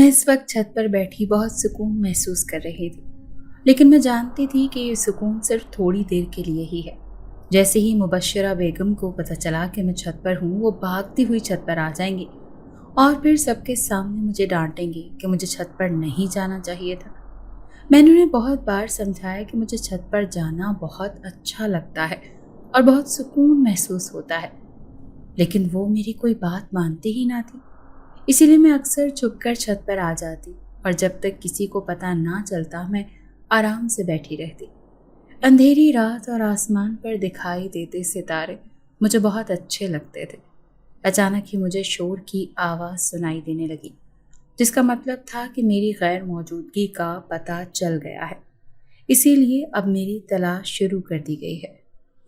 इस वक्त छत पर बैठी बहुत सुकून महसूस कर रही थी, लेकिन मैं जानती थी कि ये सुकून सिर्फ थोड़ी देर के लिए ही है। जैसे ही मुबश्शिरा बेगम को पता चला कि मैं छत पर हूँ, वो भागती हुई छत पर आ जाएंगी और फिर सबके सामने मुझे डांटेंगी कि मुझे छत पर नहीं जाना चाहिए था। मैंने उन्हें बहुत बार समझाया कि मुझे छत पर जाना बहुत अच्छा लगता है और बहुत सुकून महसूस होता है, लेकिन वो मेरी कोई बात मानती ही ना थी। इसीलिए मैं अक्सर छुपकर छत पर आ जाती और जब तक किसी को पता ना चलता मैं आराम से बैठी रहती। अंधेरी रात और आसमान पर दिखाई देते सितारे मुझे बहुत अच्छे लगते थे। अचानक ही मुझे शोर की आवाज़ सुनाई देने लगी, जिसका मतलब था कि मेरी गैर मौजूदगी का पता चल गया है। इसीलिए अब मेरी तलाश शुरू कर दी गई है।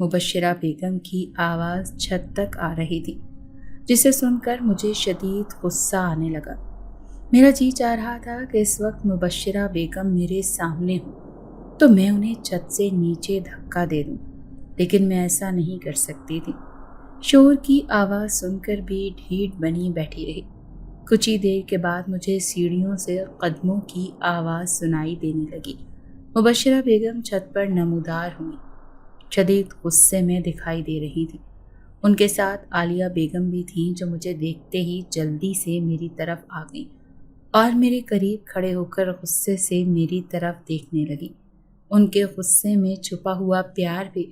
मुबश्शिरा बेगम की आवाज़ छत तक आ रही थी, जिसे सुनकर मुझे शदीद गुस्सा आने लगा। मेरा जी चाह रहा था कि इस वक्त मुबश्शिरा बेगम मेरे सामने हो तो मैं उन्हें छत से नीचे धक्का दे दूं, लेकिन मैं ऐसा नहीं कर सकती थी। शोर की आवाज़ सुनकर भी ढीठ बनी बैठी रही। कुछ ही देर के बाद मुझे सीढ़ियों से कदमों की आवाज़ सुनाई देने लगी। मुबश्शिरा बेगम छत पर नमूदार हुई, शदीद गुस्से में दिखाई दे रही थी। उनके साथ आलिया बेगम भी थीं, जो मुझे देखते ही जल्दी से मेरी तरफ आ गईं और मेरे करीब खड़े होकर गुस्से से मेरी तरफ देखने लगी। उनके गुस्से में छुपा हुआ प्यार भी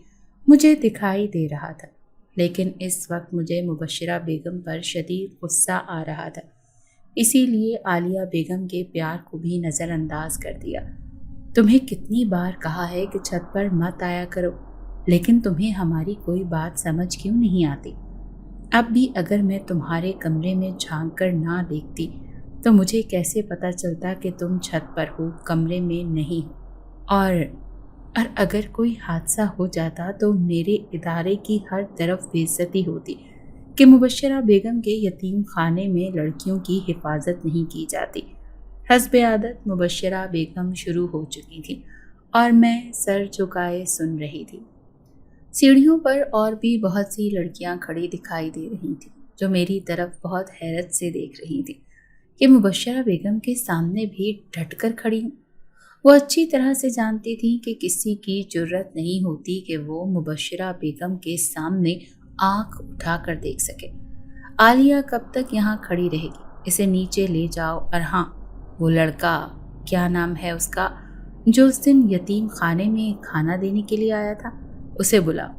मुझे दिखाई दे रहा था, लेकिन इस वक्त मुझे मुबश्शिरा बेगम पर शदीद गुस्सा आ रहा था। इसीलिए आलिया बेगम के प्यार को भी नज़रअंदाज कर दिया। तुम्हें कितनी बार कहा है कि छत पर मत आया करो, लेकिन तुम्हें हमारी कोई बात समझ क्यों नहीं आती? अब भी अगर मैं तुम्हारे कमरे में झांक कर ना देखती तो मुझे कैसे पता चलता कि तुम छत पर हो, कमरे में नहीं हो? और अगर कोई हादसा हो जाता तो मेरे इदारे की हर तरफ बेइज्जती होती कि मुबश्शिरा बेगम के यतीम खाने में लड़कियों की हिफाजत नहीं की जाती। हस्बे आदत मुबश्शिरा बेगम शुरू हो चुकी थी और मैं सर झुकाए सुन रही थी। सीढ़ियों पर और भी बहुत सी लड़कियां खड़ी दिखाई दे रही थीं, जो मेरी तरफ बहुत हैरत से देख रही थी कि मुबश्शिरा बेगम के सामने भी डटकर खड़ी हूँ। वो अच्छी तरह से जानती थी कि किसी की जुर्रत नहीं होती कि वो मुबश्शिरा बेगम के सामने आंख उठाकर देख सके। आलिया कब तक यहाँ खड़ी रहेगी? इसे नीचे ले जाओ। और हाँ, वो लड़का, क्या नाम है उसका, जो उस दिन यतीम खाने में खाना देने के लिए आया था, उसे बुलाओ।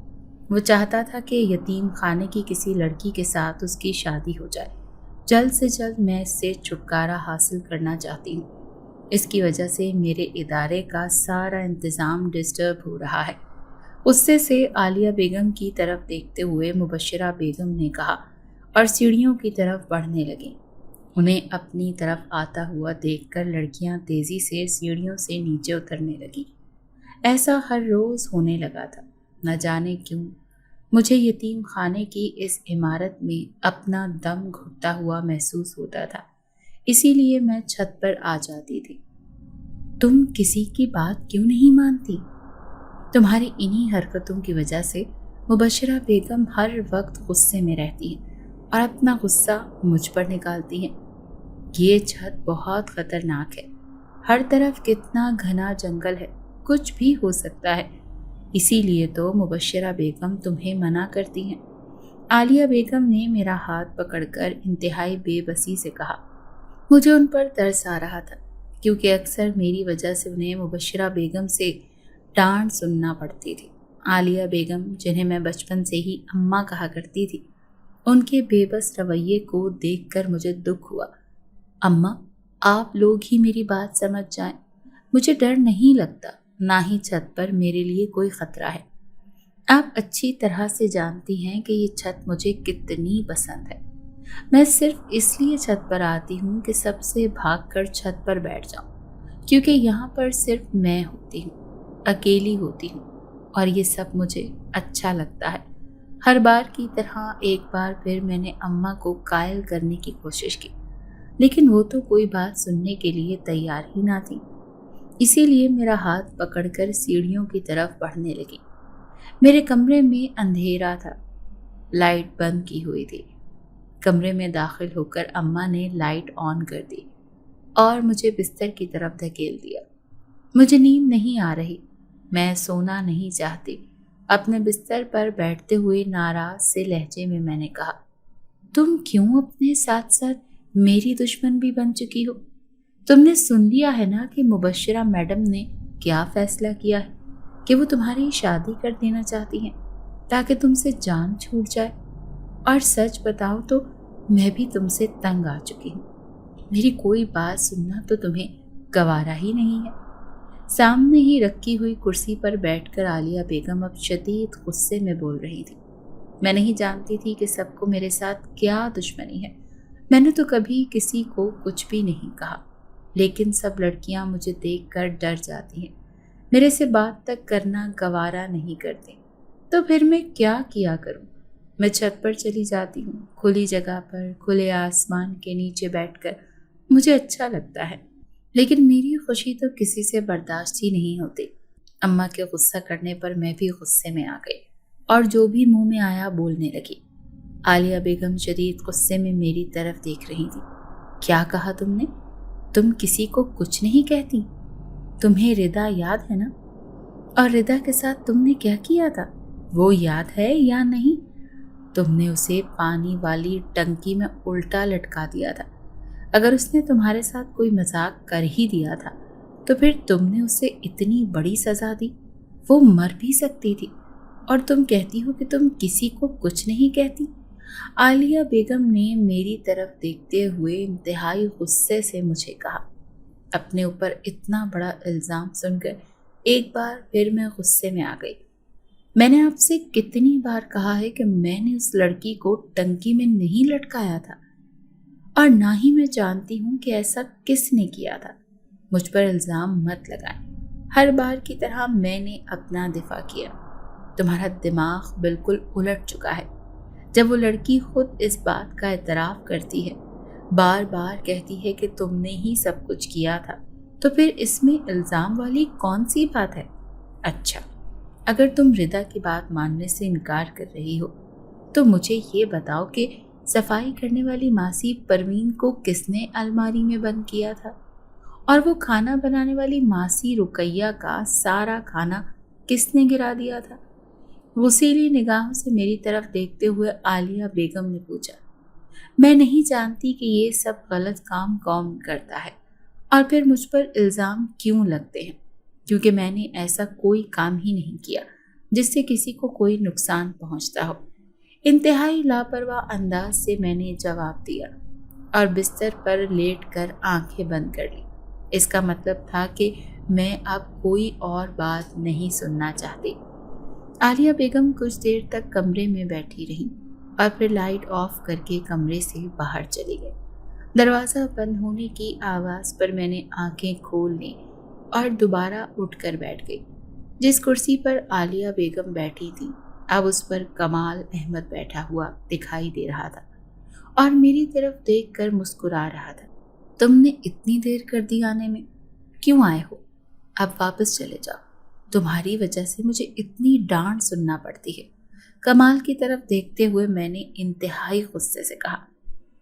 वो चाहता था कि यतीम खाने की किसी लड़की के साथ उसकी शादी हो जाए। जल्द से जल्द मैं इससे छुटकारा हासिल करना चाहती हूँ। इसकी वजह से मेरे इदारे का सारा इंतज़ाम डिस्टर्ब हो रहा है। गुस्से से आलिया बेगम की तरफ देखते हुए मुबश्शिरा बेगम ने कहा और सीढ़ियों की तरफ बढ़ने लगी। उन्हें अपनी तरफ आता हुआ देखकर लड़कियां तेज़ी से सीढ़ियों से नीचे उतरने लगी। ऐसा हर रोज़ होने लगा था। न जाने क्यों मुझे यतीम खाने की इस इमारत में अपना दम घुटता हुआ महसूस होता था। इसीलिए मैं छत पर आ जाती थी। तुम किसी की बात क्यों नहीं मानती? तुम्हारी इन्हीं हरकतों की वजह से मुबश्शिरा बेगम हर वक्त गुस्से में रहती है और अपना गुस्सा मुझ पर निकालती है। ये छत बहुत खतरनाक है। हर तरफ कितना घना जंगल है, कुछ भी हो सकता है। इसीलिए तो मुबश्शिरा बेगम तुम्हें मना करती हैं। आलिया बेगम ने मेरा हाथ पकड़कर इंतहाई बेबसी से कहा। मुझे उन पर तरस आ रहा था, क्योंकि अक्सर मेरी वजह से उन्हें मुबश्शिरा बेगम से डांट सुनना पड़ती थी। आलिया बेगम, जिन्हें मैं बचपन से ही अम्मा कहा करती थी, उनके बेबस रवैये को देखकर मुझे दुख हुआ। अम्मा, आप लोग ही मेरी बात समझ जाएं। मुझे डर नहीं लगता, ना ही छत पर मेरे लिए कोई खतरा है। आप अच्छी तरह से जानती हैं कि ये छत मुझे कितनी पसंद है। मैं सिर्फ इसलिए छत पर आती हूँ कि सबसे भागकर छत पर बैठ जाऊँ, क्योंकि यहाँ पर सिर्फ मैं होती हूँ, अकेली होती हूँ, और ये सब मुझे अच्छा लगता है। हर बार की तरह एक बार फिर मैंने अम्मा को कायल करने की कोशिश की, लेकिन वो तो कोई बात सुनने के लिए तैयार ही ना थी। इसीलिए मेरा हाथ पकड़कर सीढ़ियों की तरफ बढ़ने लगी। मेरे कमरे में अंधेरा था, लाइट बंद की हुई थी। कमरे में दाखिल होकर अम्मा ने लाइट ऑन कर दी और मुझे बिस्तर की तरफ धकेल दिया। मुझे नींद नहीं आ रही, मैं सोना नहीं चाहती। अपने बिस्तर पर बैठते हुए नाराज से लहजे में मैंने कहा, तुम क्यों अपने साथ साथ मेरी दुश्मन भी बन चुकी हो? तुमने सुन लिया है ना कि मुबश्शिरा मैडम ने क्या फैसला किया है कि वो तुम्हारी शादी कर देना चाहती हैं ताकि तुमसे जान छूट जाए। और सच बताओ तो मैं भी तुमसे तंग आ चुकी हूँ। मेरी कोई बात सुनना तो तुम्हें गवारा ही नहीं है। सामने ही रखी हुई कुर्सी पर बैठकर आलिया बेगम अब शदीद गुस्से में बोल रही थी। मैं नहीं जानती थी कि सबको मेरे साथ क्या दुश्मनी है। मैंने तो कभी किसी को कुछ भी नहीं कहा, लेकिन सब लड़कियां मुझे देखकर डर जाती हैं, मेरे से बात तक करना गवारा नहीं करती। तो फिर मैं क्या किया करूं? मैं छत पर चली जाती हूँ। खुली जगह पर खुले आसमान के नीचे बैठकर मुझे अच्छा लगता है, लेकिन मेरी खुशी तो किसी से बर्दाश्त ही नहीं होती। अम्मा के गुस्सा करने पर मैं भी गुस्से में आ गई और जो भी मुंह में आया बोलने लगी। आलिया बेगम शदीद गुस्से में मेरी तरफ देख रही थी। क्या कहा तुमने? तुम किसी को कुछ नहीं कहती? तुम्हें रिदा याद है ना? और रिदा के साथ तुमने क्या किया था, वो याद है या नहीं? तुमने उसे पानी वाली टंकी में उल्टा लटका दिया था। अगर उसने तुम्हारे साथ कोई मजाक कर ही दिया था तो फिर तुमने उसे इतनी बड़ी सजा दी। वो मर भी सकती थी और तुम कहती हो कि तुम किसी को कुछ नहीं कहती। आलिया बेगम ने मेरी तरफ देखते हुए इंतहाई गुस्से से मुझे कहा। अपने ऊपर इतना बड़ा इल्ज़ाम सुनकर एक बार फिर मैं गुस्से में आ गई। मैंने आपसे कितनी बार कहा है कि मैंने उस लड़की को टंकी में नहीं लटकाया था, और ना ही मैं जानती हूँ कि ऐसा किसने किया था। मुझ पर इल्ज़ाम मत लगाएं। हर बार की तरह मैंने अपना दिफा किया। तुम्हारा दिमाग बिल्कुल उलट चुका है। जब वो लड़की खुद इस बात का एतराफ़ करती है, बार बार कहती है कि तुमने ही सब कुछ किया था, तो फिर इसमें इल्ज़ाम वाली कौन सी बात है? अच्छा, अगर तुम रिदा की बात मानने से इनकार कर रही हो तो मुझे ये बताओ कि सफाई करने वाली मासी परवीन को किसने अलमारी में बंद किया था, और वो खाना बनाने वाली मासी रुकैया का सारा खाना किसने गिरा दिया था? गुस्सैली निगाहों से मेरी तरफ देखते हुए आलिया बेगम ने पूछा। मैं नहीं जानती कि ये सब गलत काम कौन करता है और फिर मुझ पर इल्ज़ाम क्यों लगते हैं, क्योंकि मैंने ऐसा कोई काम ही नहीं किया जिससे किसी को कोई नुकसान पहुंचता हो। इंतहाई लापरवाह अंदाज से मैंने जवाब दिया और बिस्तर पर लेटकर आंखें बंद कर ली। इसका मतलब था कि मैं अब कोई और बात नहीं सुनना चाहती। आलिया बेगम कुछ देर तक कमरे में बैठी रहीं और फिर लाइट ऑफ करके कमरे से बाहर चली गई। दरवाज़ा बंद होने की आवाज़ पर मैंने आंखें खोल ली और दोबारा उठकर बैठ गई। जिस कुर्सी पर आलिया बेगम बैठी थी, अब उस पर कमाल अहमद बैठा हुआ दिखाई दे रहा था और मेरी तरफ देखकर मुस्कुरा रहा था। तुमने इतनी देर कर दी आने में, क्यों आए हो? अब वापस चले जाओ। तुम्हारी वजह से मुझे इतनी डांट सुनना पड़ती है। कमाल की तरफ देखते हुए मैंने इंतहाई गुस्से से कहा।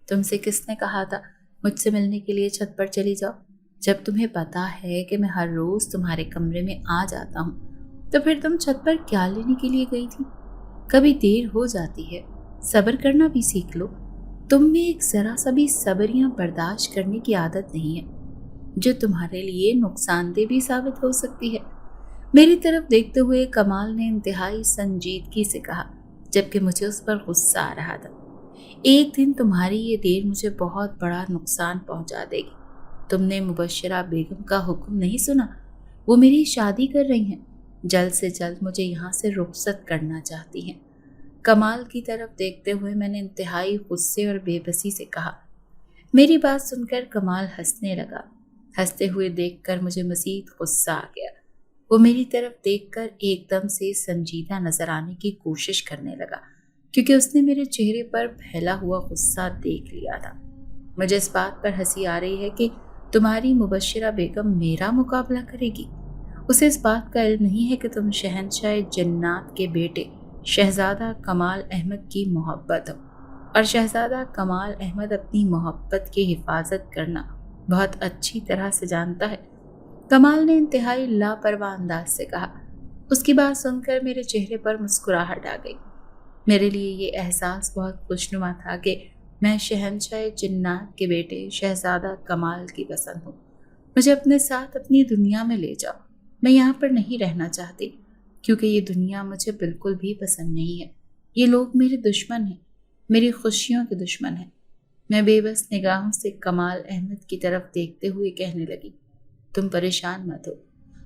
तुमसे किसने कहा था मुझसे मिलने के लिए छत पर चली जाओ? जब तुम्हें पता है कि मैं हर रोज़ तुम्हारे कमरे में आ जाता हूँ, तो फिर तुम छत पर क्या लेने के लिए गई थी? कभी देर हो जाती है, सब्र करना भी सीख लो। तुम में एक ज़रा सा भी सब्र या बर्दाश्त करने की आदत नहीं है, जो तुम्हारे लिए नुकसानदेह भी साबित हो सकती है। मेरी तरफ देखते हुए कमाल ने इंतहाई संजीदगी से कहा, जबकि मुझे उस पर गुस्सा आ रहा था। एक दिन तुम्हारी ये देर मुझे बहुत बड़ा नुकसान पहुंचा देगी। तुमने मुबश्शिरा बेगम का हुक्म नहीं सुना? वो मेरी शादी कर रही हैं, जल्द से जल्द मुझे यहाँ से रुखसत करना चाहती हैं। कमाल की तरफ देखते हुए मैंने इंतहाई गुस्से और बेबसी से कहा। मेरी बात सुनकर कमाल हंसने लगा। हंसते हुए देखकर मुझे मज़ीद गुस्सा आ गया। वो मेरी तरफ देखकर एकदम से संजीदा नजर आने की कोशिश करने लगा, क्योंकि उसने मेरे चेहरे पर फैला हुआ गुस्सा देख लिया था। मुझे इस बात पर हंसी आ रही है कि तुम्हारी मुबश्शिरा बेगम मेरा मुकाबला करेगी। उसे इस बात का इल्म नहीं है कि तुम शहंशाह जन्नात के बेटे शहजादा कमाल अहमद की मोहब्बत हो, और शहजादा कमाल अहमद अपनी मोहब्बत की हिफाजत करना बहुत अच्छी तरह से जानता है, कमाल ने इंतहाई लापरवाह अंदाज से कहा। उसकी बात सुनकर मेरे चेहरे पर मुस्कुराहट आ गई। मेरे लिए ये एहसास बहुत खुशनुमा था कि मैं शहंशाह जिन्नात के बेटे शहजादा कमाल की पसंद हूँ। मुझे अपने साथ अपनी दुनिया में ले जाओ। मैं यहाँ पर नहीं रहना चाहती, क्योंकि ये दुनिया मुझे बिल्कुल भी पसंद नहीं है। ये लोग मेरे दुश्मन हैं, मेरी खुशियों के दुश्मन हैं। मैं बेबस निगाहों से कमाल अहमद की तरफ देखते हुए कहने लगी, तुम परेशान मत हो,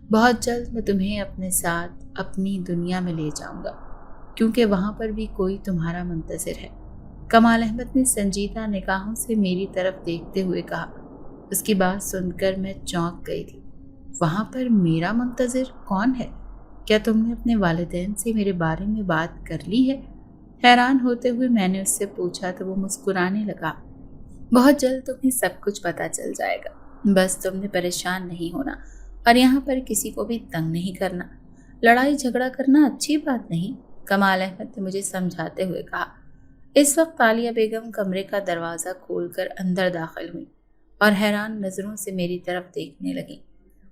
बहुत जल्द मैं तुम्हें अपने साथ अपनी दुनिया में ले जाऊंगा, क्योंकि वहाँ पर भी कोई तुम्हारा मुंतज़िर है। कमाल अहमद ने संजीदा निगाहों से मेरी तरफ देखते हुए कहा। उसकी बात सुनकर मैं चौंक गई थी। वहाँ पर मेरा मुंतज़िर कौन है? क्या तुमने अपने वालिदैन से मेरे बारे में बात कर ली है? हैरान होते हुए मैंने उससे पूछा तो वो मुस्कुराने लगा। बहुत जल्द तुम्हें सब कुछ पता चल जाएगा, बस तुमने परेशान नहीं होना और यहाँ पर किसी को भी तंग नहीं करना। लड़ाई झगड़ा करना अच्छी बात नहीं, कमाल अहमद ने मुझे समझाते हुए कहा। इस वक्त आलिया बेगम कमरे का दरवाज़ा खोलकर अंदर दाखिल हुई और हैरान नज़रों से मेरी तरफ देखने लगी।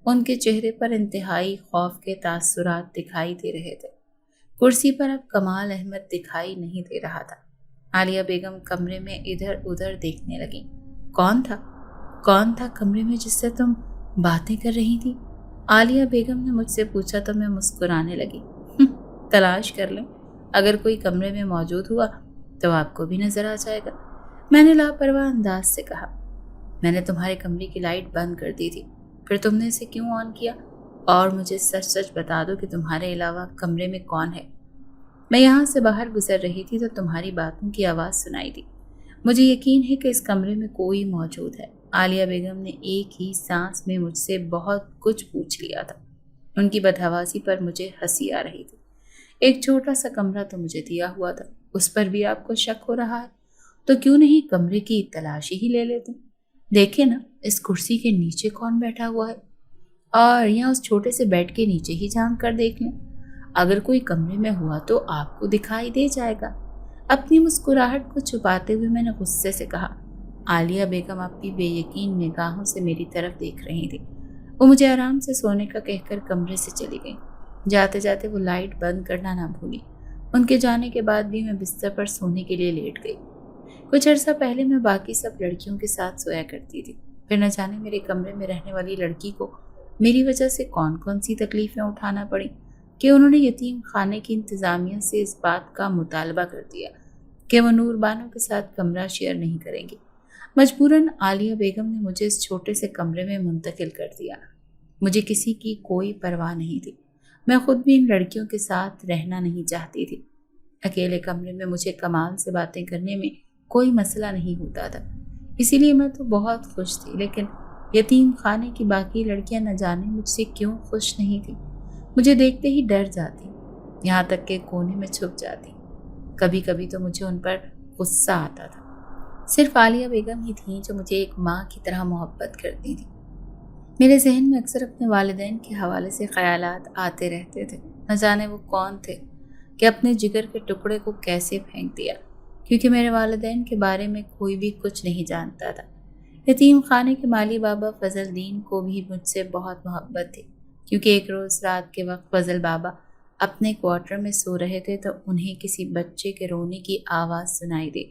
उनके चेहरे पर इंतहाई खौफ के तासुरात दिखाई दे रहे थे। कुर्सी पर अब कमाल अहमद दिखाई नहीं दे रहा था। आलिया बेगम कमरे में इधर उधर देखने लगी। कौन था कमरे में जिससे तुम बातें कर रही थी? आलिया बेगम ने मुझसे पूछा तो मैं मुस्कुराने लगी। तलाश कर लें, अगर कोई कमरे में मौजूद हुआ तो आपको भी नजर आ जाएगा, मैंने लापरवाह अंदाज से कहा। मैंने तुम्हारे कमरे की लाइट बंद कर दी थी, फिर तुमने इसे क्यों ऑन किया? और मुझे सच सच बता दो कि तुम्हारे अलावा कमरे में कौन है? मैं यहाँ से बाहर गुजर रही थी तो तुम्हारी बातों की आवाज़ सुनाई दी। मुझे यकीन है कि इस कमरे में कोई मौजूद है। आलिया बेगम ने एक ही सांस में मुझसे बहुत कुछ पूछ लिया था। उनकी बदहवासी पर मुझे हंसी आ रही थी। एक छोटा सा कमरा तो मुझे दिया हुआ था, उस पर भी आपको शक हो रहा है? तो क्यों नहीं कमरे की तलाशी ही ले लेते? देखे ना, इस कुर्सी के नीचे कौन बैठा हुआ है, और यहाँ उस छोटे से बेड के नीचे ही झांक कर देख लें। अगर कोई कमरे में हुआ तो आपको दिखाई दे जाएगा। अपनी मुस्कुराहट को छुपाते हुए मैंने गुस्से से कहा। आलिया बेगम आपकी बेयकीन निगाहों से मेरी तरफ देख रही थी। वो मुझे आराम से सोने का कहकर कमरे से चली गई। जाते जाते वो लाइट बंद करना ना भूली। उनके जाने के बाद भी मैं बिस्तर पर सोने के लिए लेट गई। कुछ अर्सा पहले मैं बाकी सब लड़कियों के साथ सोया करती थी, फिर न जाने मेरे कमरे में रहने वाली लड़की को मेरी वजह से कौन कौन सी तकलीफ़ें उठाना पड़ी कि उन्होंने यतीम खाने की इंतज़ामिया से इस बात का मुतालबा कर दिया कि वो नूर बानो के साथ कमरा शेयर नहीं करेंगी। मजबूरन आलिया बेगम ने मुझे इस छोटे से कमरे में मुंतकिल कर दिया। मुझे किसी की कोई परवाह नहीं थी। मैं खुद भी इन लड़कियों के साथ रहना नहीं चाहती थी। अकेले कमरे में मुझे कमाल से बातें करने में कोई मसला नहीं होता था, इसीलिए मैं तो बहुत खुश थी। लेकिन यतीम खाने की बाकी लड़कियां न जाने मुझसे क्यों खुश नहीं थी। मुझे देखते ही डर जाती, यहाँ तक के कोने में छुप जाती। कभी कभी तो मुझे उन पर गुस्सा आता था। सिर्फ आलिया बेगम ही थी जो मुझे एक माँ की तरह मोहब्बत करती थी। मेरे जहन में अक्सर अपने वालिदैन के हवाले से ख्यालात आते रहते थे। न जाने वो कौन थे कि अपने जिगर के टुकड़े को कैसे फेंक दिया, क्योंकि मेरे वालिदैन के बारे में कोई भी कुछ नहीं जानता था। यतीम खाने के माली बाबा फजल दीन को भी मुझसे बहुत मोहब्बत थी, क्योंकि एक रोज़ रात के वक्त फजल बाबा अपने क्वार्टर में सो रहे थे तो उन्हें किसी बच्चे के रोने की आवाज़ सुनाई दी।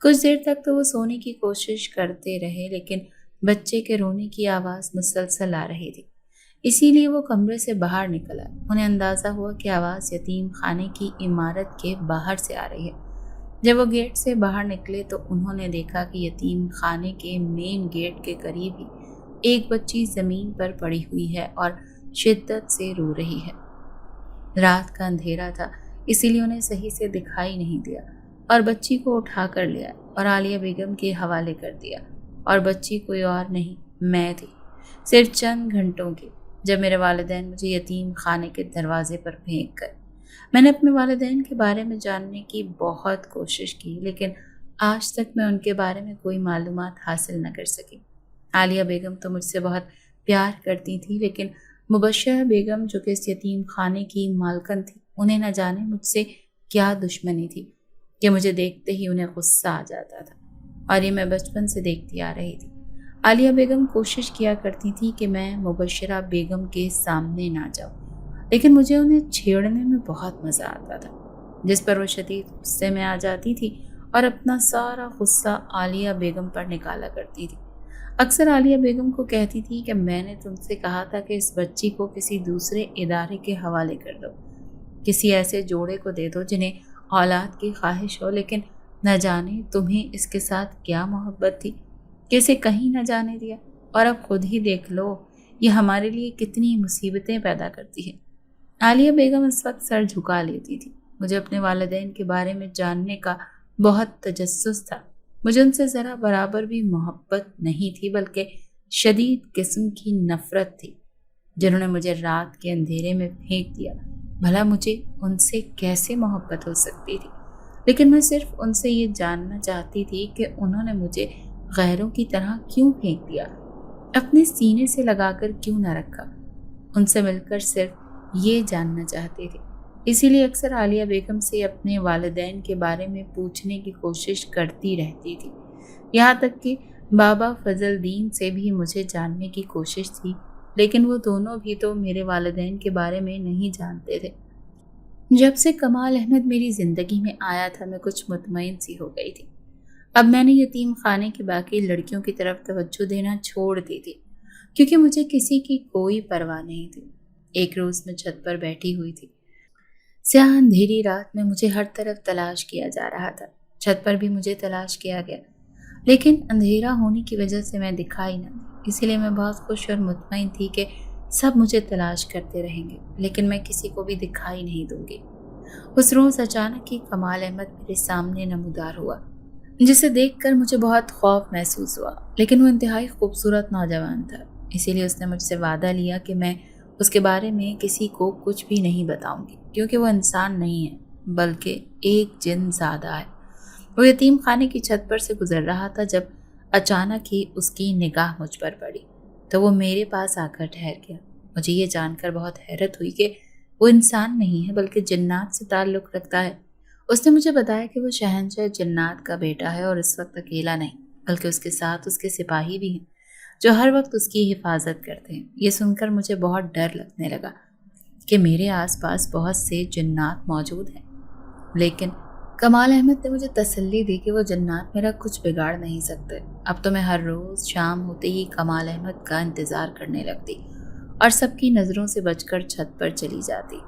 कुछ देर तक तो वो सोने की कोशिश करते रहे, लेकिन बच्चे के रोने की आवाज़ मुसलसल आ रही थी, इसीलिए वो कमरे से बाहर निकला। उन्हें अंदाज़ा हुआ कि आवाज़ यतीम खाने की इमारत के बाहर से आ रही है। जब वो गेट से बाहर निकले तो उन्होंने देखा कि यतीम खाने के मेन गेट के करीब ही एक बच्ची ज़मीन पर पड़ी हुई है और शिद्दत से रो रही है। रात का अंधेरा था, इसीलिए उन्हें सही से दिखाई नहीं दिया और बच्ची को उठा कर लिया और आलिया बेगम के हवाले कर दिया। और बच्ची कोई और नहीं, मैं थी। सिर्फ चंद घंटों की, जब मेरे वालिदैन मुझे यतीम खाने के दरवाजे पर फेंक गए। मैंने अपने वालिदैन के बारे में जानने की बहुत कोशिश की, लेकिन आज तक मैं उनके बारे में कोई मालूमात हासिल न कर सकी। आलिया बेगम तो मुझसे बहुत प्यार करती थी, लेकिन मुबश्शरा बेगम जो कि इस यतीम खाने की मालकन थी, उन्हें न जाने मुझसे क्या दुश्मनी थी कि मुझे देखते ही उन्हें गुस्सा आ जाता था। और ये मैं बचपन से देखती आ रही थी। عالیہ بیگم کوشش کیا کرتی تھی کہ میں مبشرہ بیگم کے سامنے نہ جاؤں، لیکن مجھے انہیں چھیڑنے میں بہت مزہ آتا تھا، جس پر وہ شدید غصے میں آ جاتی تھی اور اپنا سارا غصہ عالیہ بیگم پر نکالا کرتی تھی۔ اکثر عالیہ بیگم کو کہتی تھی کہ میں نے تم سے کہا تھا کہ اس بچی کو کسی دوسرے ادارے کے حوالے کر دو، کسی ایسے جوڑے کو دے دو جنہیں اولاد کی خواہش ہو، لیکن نہ جانے تمہیں اس کے ساتھ کیا محبت تھی کہ اسے کہیں نہ جانے دیا، اور اب خود ہی دیکھ لو یہ ہمارے لیے کتنی مصیبتیں پیدا کرتی ہے۔ عالیہ بیگم اس وقت سر جھکا لیتی تھی۔ مجھے اپنے والدین کے بارے میں جاننے کا بہت تجسس تھا۔ مجھے ان سے ذرا برابر بھی محبت نہیں تھی، بلکہ شدید قسم کی نفرت تھی، جنہوں نے مجھے رات کے اندھیرے میں پھینک دیا۔ بھلا مجھے ان سے کیسے محبت ہو سکتی تھی؟ لیکن میں صرف ان سے یہ جاننا چاہتی تھی کہ انہوں نے مجھے غیروں کی طرح کیوں پھینک دیا، اپنے سینے سے لگا کر کیوں نہ رکھا۔ ان سے مل کر صرف یہ جاننا چاہتی تھی۔ اسی لیے اکثر عالیہ بیگم سے اپنے والدین کے بارے میں پوچھنے کی کوشش کرتی رہتی تھی، یہاں تک کہ بابا فضل دین سے بھی مجھے جاننے کی کوشش تھی، لیکن وہ دونوں بھی تو میرے والدین کے بارے میں نہیں جانتے تھے۔ جب سے کمال احمد میری زندگی میں آیا تھا میں کچھ مطمئن سی ہو گئی تھی۔ اب میں نے یتیم خانے کی باقی لڑکیوں کی طرف توجہ دینا چھوڑ دی تھی، کیونکہ مجھے کسی کی کوئی پرواہ نہیں تھی۔ ایک روز میں چھت پر بیٹھی ہوئی تھی۔ سیاہ اندھیری رات میں مجھے ہر طرف تلاش کیا جا رہا تھا۔ چھت پر بھی مجھے تلاش کیا گیا، لیکن اندھیرا ہونے کی وجہ سے میں دکھائی نہ دی۔ اسی لیے میں بہت خوش اور مطمئن تھی کہ سب مجھے تلاش کرتے رہیں گے، لیکن میں کسی کو بھی دکھائی نہیں دوں گی۔ اس روز اچانک ہی کمال احمد میرے سامنے نمودار ہوا، جسے دیکھ کر مجھے بہت خوف محسوس ہوا، لیکن وہ انتہائی خوبصورت نوجوان تھا۔ اسی لیے اس نے مجھ سے وعدہ لیا کہ میں اس کے بارے میں کسی کو کچھ بھی نہیں بتاؤں گی، کیونکہ وہ انسان نہیں ہے بلکہ ایک جن زادہ ہے۔ وہ یتیم خانے کی چھت پر سے گزر رہا تھا جب اچانک ہی اس کی نگاہ مجھ پر پڑی تو وہ میرے پاس آ کر ٹھہر گیا۔ مجھے یہ جان کر بہت حیرت ہوئی کہ وہ انسان نہیں ہے بلکہ جنات سے تعلق رکھتا ہے۔ اس نے مجھے بتایا کہ وہ شہنشاہ جنات کا بیٹا ہے اور اس وقت اکیلا نہیں بلکہ اس کے ساتھ اس کے سپاہی بھی ہیں جو ہر وقت اس کی حفاظت کرتے ہیں۔ یہ سن کر مجھے بہت ڈر لگنے لگا کہ میرے آس پاس بہت سے جنات موجود ہیں، لیکن کمال احمد نے مجھے تسلی دی کہ وہ جنات میرا کچھ بگاڑ نہیں سکتے۔ اب تو میں ہر روز شام ہوتے ہی کمال احمد کا انتظار کرنے لگتی اور سب کی نظروں سے بچ کر چھت پر چلی جاتی۔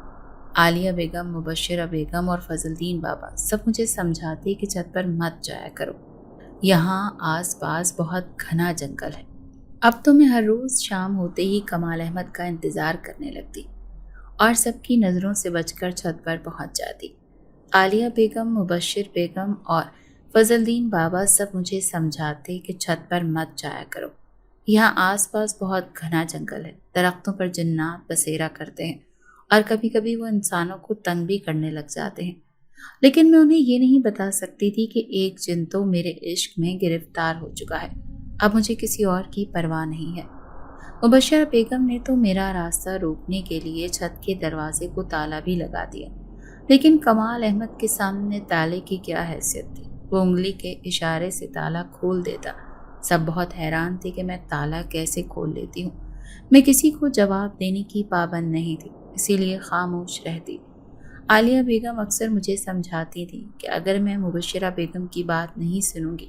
عالیہ بیگم، مبشرہ بیگم اور فضل دین بابا سب مجھے سمجھاتے کہ چھت پر مت جایا کرو، یہاں آس پاس بہت گھنا جنگل ہے۔ اب تو میں ہر روز شام ہوتے ہی کمال احمد کا انتظار کرنے لگتی اور سب کی نظروں سے بچ کر چھت پر پہنچ جاتی۔ عالیہ بیگم، مبشر بیگم اور فضل دین بابا سب مجھے سمجھاتے کہ چھت پر مت جایا کرو، یہاں آس پاس بہت گھنا جنگل ہے، درختوں پر جنات بسیرا کرتے ہیں اور کبھی کبھی وہ انسانوں کو تنگ بھی کرنے لگ جاتے ہیں۔ لیکن میں انہیں یہ نہیں بتا سکتی تھی کہ ایک جن تو میرے عشق میں گرفتار ہو چکا ہے، اب مجھے کسی اور کی پرواہ نہیں ہے۔ مبشرہ بیگم نے تو میرا راستہ روکنے کے لیے چھت کے دروازے کو تالا بھی لگا دیا، لیکن کمال احمد کے سامنے تالے کی کیا حیثیت تھی؟ وہ انگلی کے اشارے سے تالا کھول دیتا۔ سب بہت حیران تھے کہ میں تالا کیسے کھول لیتی ہوں۔ میں کسی کو جواب دینے کی پابند نہیں تھی، اسی لیے خاموش رہتی۔ عالیہ بیگم اکثر مجھے سمجھاتی تھی کہ اگر میں مبشرہ بیگم کی بات نہیں سنوں گی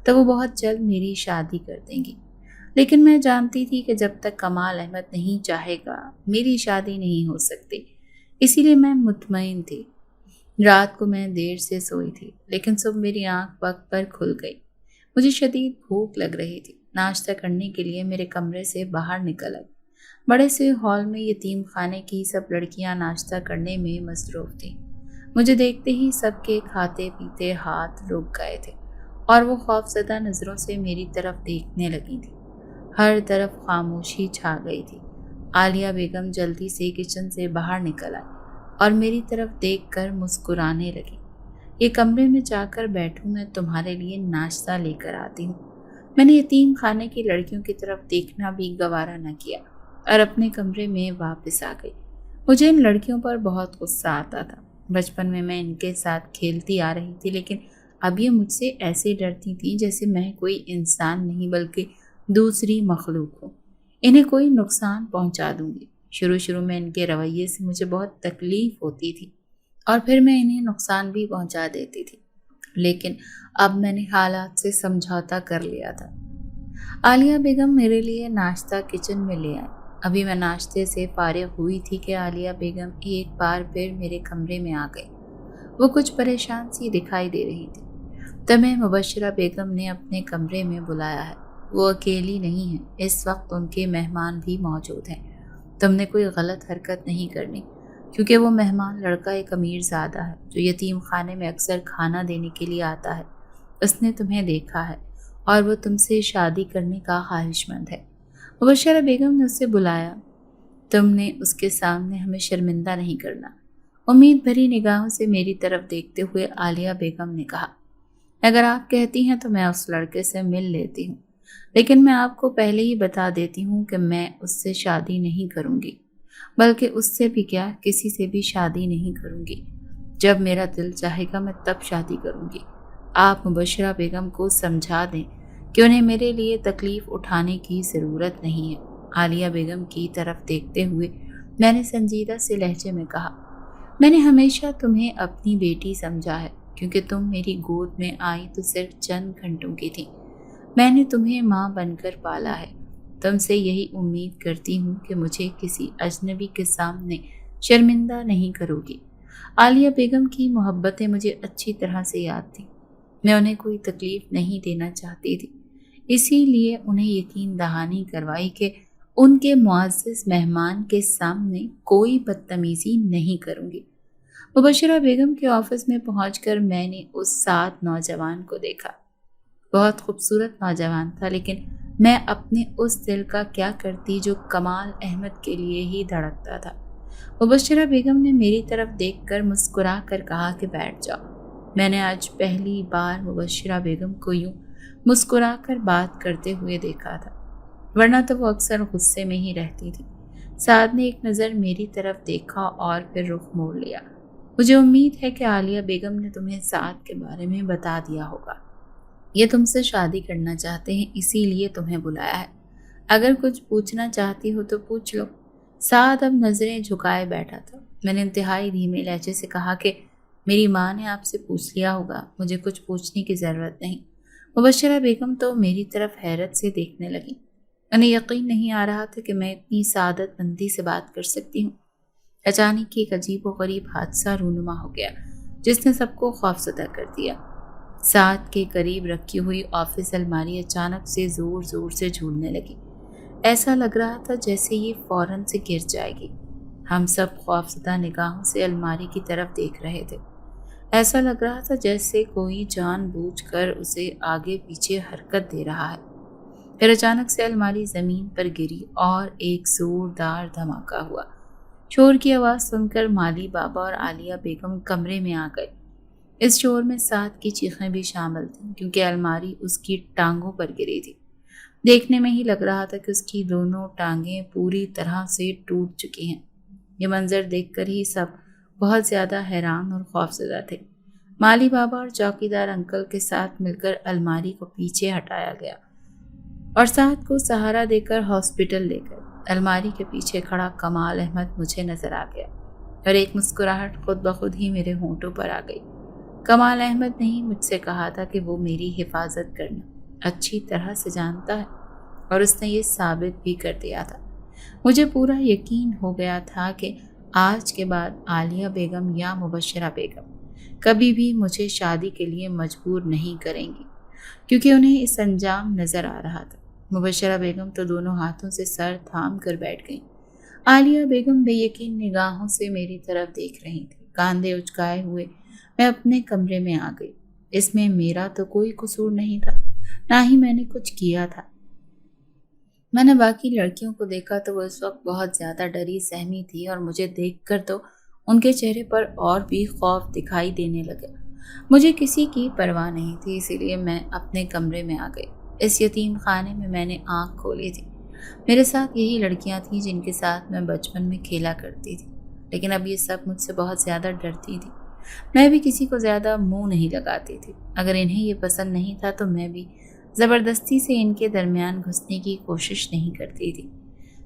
تو وہ بہت جلد میری شادی کر دیں گی، لیکن میں جانتی تھی کہ جب تک کمال احمد نہیں چاہے گا میری شادی نہیں ہو سکتی، اسی لیے میں مطمئن تھی۔ رات کو میں دیر سے سوئی تھی، لیکن صبح میری آنکھ وقت پر کھل گئی۔ مجھے شدید بھوک لگ رہی تھی۔ ناشتہ کرنے کے لیے میرے کمرے سے باہر نکل آئی۔ بڑے سے ہال میں یتیم خانے کی سب لڑکیاں ناشتہ کرنے میں مصروف تھیں۔ مجھے دیکھتے ہی سب کے کھاتے پیتے ہاتھ رک گئے تھے اور وہ خوفزدہ نظروں سے میری طرف دیکھنے لگی تھی۔ ہر طرف خاموشی چھا گئی تھی۔ عالیہ بیگم جلدی سے کچن سے باہر نکل آئی اور میری طرف دیکھ کر مسکرانے لگی۔ یہ کمرے میں جا کر بیٹھوں، میں تمہارے لیے ناشتہ لے کر آتی ہوں۔ میں نے یتیم خانے کی لڑکیوں کی طرف دیکھنا بھی گوارا نہ کیا اور اپنے کمرے میں واپس آ گئی۔ مجھے ان لڑکیوں پر بہت غصہ آتا تھا۔ بچپن میں ان کے ساتھ کھیلتی آ رہی تھی، لیکن اب یہ مجھ سے ایسے ڈرتی تھیں جیسے میں کوئی انسان نہیں بلکہ दूसरी मखलूक हूँ, इन्हें कोई नुकसान पहुंचा दूंगी। शुरू में इनके रवैये से मुझे बहुत तकलीफ होती थी और फिर मैं इन्हें नुकसान भी पहुंचा देती थी, लेकिन अब मैंने हालात से समझौता कर लिया था। आलिया बेगम मेरे लिए नाश्ता किचन में ले आई। अभी मैं नाश्ते से फारिग हुई थी कि आलिया बेगम एक बार फिर मेरे कमरे में आ गई। वो कुछ परेशान सी दिखाई दे रही थी। तब मुबशरा बेगम ने अपने कमरे में बुलाया है। वो अकेली नहीं है, इस वक्त उनके मेहमान भी मौजूद हैं। तुमने कोई गलत हरकत नहीं करनी, क्योंकि वो मेहमान लड़का एक अमीरज़ादा है जो यतीम खाने में अक्सर खाना देने के लिए आता है। उसने तुम्हें देखा है और वो तुमसे शादी करने का ख्वाहिशमंद है। मुबशरा बेगम ने उसे बुलाया। तुमने उसके सामने हमें शर्मिंदा नहीं करना। उम्मीद भरी निगाहों से मेरी तरफ देखते हुए आलिया बेगम ने कहा, अगर आप कहती हैं तो मैं उस लड़के से मिल लेती हूँ, लेकिन मैं आपको पहले ही बता देती हूँ कि मैं उससे शादी नहीं करूँगी, बल्कि उससे भी क्या, किसी से भी शादी नहीं करूँगी। जब मेरा दिल चाहेगा मैं तब शादी करूँगी। आप मुबशरा बेगम को समझा दें कि उन्हें मेरे लिए तकलीफ़ उठाने की ज़रूरत नहीं है। आलिया बेगम की तरफ देखते हुए मैंने संजीदा से लहजे में कहा, मैंने हमेशा तुम्हें अपनी बेटी समझा है, क्योंकि तुम मेरी गोद में आई तो सिर्फ चंद घंटों की थी। मैंने तुम्हें माँ बनकर पाला है। तुमसे यही उम्मीद करती हूँ कि मुझे किसी अजनबी के सामने शर्मिंदा नहीं करोगी। आलिया बेगम की मोहब्बतें मुझे अच्छी तरह से याद थी। मैं उन्हें कोई तकलीफ़ नहीं देना चाहती थी, इसीलिए उन्हें यकीन दहानी करवाई कि उनके मुअज़्ज़ज़ मेहमान के सामने कोई बदतमीज़ी नहीं करूँगी। मुबशरा बेगम के ऑफिस में पहुंचकर मैंने उस 7 नौजवान को देखा। बहुत खूबसूरत नौजवान था, लेकिन मैं अपने उस दिल का क्या करती जो कमाल अहमद के लिए ही धड़कता था। मुबशरा बेगम ने मेरी तरफ देखकर मुस्कुरा कर कहा कि बैठ जाओ। मैंने आज पहली बार मुबशरा बेगम को यूं मुस्कुरा कर बात करते हुए देखा था, वरना तो वो अक्सर गुस्से में ही रहती थी। साद ने एक नज़र मेरी तरफ देखा और फिर रुख मोड़ लिया। मुझे उम्मीद है कि आलिया बेगम ने तुम्हें साद के बारे में बता दिया होगा। ये तुमसे शादी करना चाहते हैं, इसीलिए तुम्हें बुलाया है। अगर कुछ पूछना चाहती हो तो पूछ लो। साद अब नज़रें झुकाए बैठा था। मैंने इंतहाई धीमे लहजे से कहा कि मेरी माँ ने आपसे पूछ लिया होगा, मुझे कुछ पूछने की ज़रूरत नहीं। मुबशरा बेगम तो मेरी तरफ हैरत से देखने लगी। उन्हें यकीन नहीं आ रहा था कि मैं इतनी सादतमंदी से बात कर सकती हूँ। अचानक एक अजीब व गरीब हादसा रूनुमा हो गया, जिसने सबको खौफज़दा कर दिया। साद के करीब रखी हुई ऑफिस अलमारी अचानक से ज़ोर ज़ोर से झूलने लगी। ऐसा लग रहा था जैसे ये फौरन से गिर जाएगी। हम सब खौफज़दा निगाहों से अलमारी की तरफ देख रहे थे। ऐसा लग रहा था जैसे कोई जानबूझकर उसे आगे पीछे हरकत दे रहा है। फिर अचानक से अलमारी ज़मीन पर गिरी और एक ज़ोरदार धमाका हुआ। शोर की आवाज़ सुनकर माली बाबा और आलिया बेगम कमरे में आ गए। इस शोर में साद की चीखें भी शामिल थीं, क्योंकि अलमारी उसकी टांगों पर गिरी थी। देखने में ही लग रहा था कि उसकी दोनों टांगें पूरी तरह से टूट चुकी हैं। ये मंजर देखकर ही सब बहुत ज़्यादा हैरान और खौफज़दा थे। माली बाबा और चौकीदार अंकल के साथ मिलकर अलमारी को पीछे हटाया गया और साद को सहारा देकर हॉस्पिटल ले गए। अलमारी के पीछे खड़ा कमाल अहमद मुझे नजर आ गया और एक मुस्कुराहट खुद ब खुद ही मेरे होंठों पर आ गई। कमाल अहमद ने ही मुझसे कहा था कि वो मेरी हिफाजत करना अच्छी तरह से जानता है, और उसने ये साबित भी कर दिया था। मुझे पूरा यकीन हो गया था कि आज के बाद आलिया बेगम या मुबशरा बेगम कभी भी मुझे शादी के लिए मजबूर नहीं करेंगी, क्योंकि उन्हें इस अंजाम नज़र आ रहा था। मुबशरा बेगम तो दोनों हाथों से सर थाम कर बैठ गईं। आलिया बेगम बेयकीन निगाहों से मेरी तरफ देख रही थी। कांधे उचकाए हुए मैं अपने कमरे में आ गई। इसमें मेरा तो कोई कसूर नहीं था, ना ही मैंने कुछ किया था। मैंने बाकी लड़कियों को देखा तो वो इस वक्त बहुत ज़्यादा डरी सहमी थी, और मुझे देखकर तो उनके चेहरे पर और भी खौफ दिखाई देने लगा। मुझे किसी की परवाह नहीं थी, इसीलिए मैं अपने कमरे में आ गई। इस यतीम खाने में मैंने आँख खोली थी। मेरे साथ यही लड़कियाँ थीं जिनके साथ मैं बचपन में खेला करती थी, लेकिन अब ये सब मुझसे बहुत ज़्यादा डरती थी। मैं भी किसी को ज़्यादा मुंह नहीं लगाती थी। अगर इन्हें ये पसंद नहीं था तो मैं भी زبردستی سے ان کے درمیان گھسنے کی کوشش نہیں کرتی تھی۔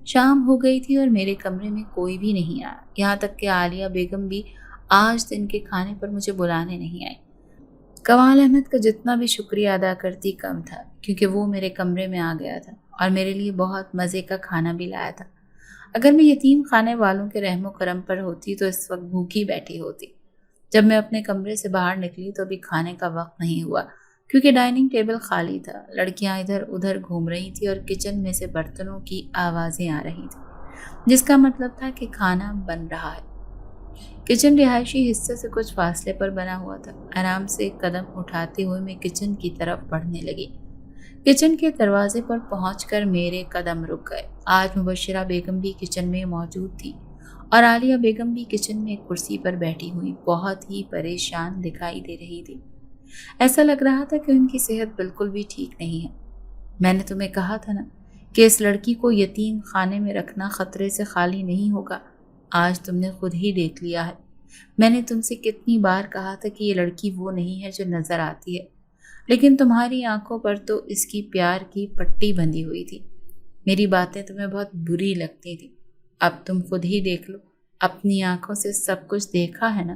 شام ہو گئی تھی اور میرے کمرے میں کوئی بھی نہیں آیا، یہاں تک کہ عالیہ بیگم بھی آج دن کے کھانے پر مجھے بلانے نہیں آئی۔ کمال احمد کا جتنا بھی شکریہ ادا کرتی کم تھا، کیونکہ وہ میرے کمرے میں آ گیا تھا اور میرے لیے بہت مزے کا کھانا بھی لایا تھا۔ اگر میں یتیم خانے والوں کے رحم و کرم پر ہوتی تو اس وقت بھوکی بیٹھی ہوتی۔ جب میں اپنے کمرے سے باہر نکلی تو ابھی کھانے کا وقت نہیں ہوا، کیونکہ ڈائننگ ٹیبل خالی تھا۔ لڑکیاں ادھر ادھر گھوم رہی تھیں اور کچن میں سے برتنوں کی آوازیں آ رہی تھیں، جس کا مطلب تھا کہ کھانا بن رہا ہے۔ کچن رہائشی حصے سے کچھ فاصلے پر بنا ہوا تھا۔ آرام سے قدم اٹھاتے ہوئے میں کچن کی طرف بڑھنے لگی۔ کچن کے دروازے پر پہنچ کر میرے قدم رک گئے۔ آج مبشرہ بیگم بھی کچن میں موجود تھی اور عالیہ بیگم بھی کچن میں ایک کرسی پر بیٹھی ہوئی بہت ہی پریشان دکھائی دے رہی تھی۔ ایسا لگ رہا تھا کہ ان کی صحت بالکل بھی ٹھیک نہیں ہے۔ میں نے تمہیں کہا تھا نا کہ اس لڑکی کو یتیم خانے میں رکھنا خطرے سے خالی نہیں ہوگا۔ آج تم نے خود ہی دیکھ لیا ہے۔ میں نے تم سے کتنی بار کہا تھا کہ یہ لڑکی وہ نہیں ہے جو نظر آتی ہے، لیکن تمہاری آنکھوں پر تو اس کی پیار کی پٹی بندھی ہوئی تھی۔ میری باتیں تمہیں بہت بری لگتی تھی۔ اب تم خود ہی دیکھ لو، اپنی آنکھوں سے سب کچھ دیکھا ہے نا؟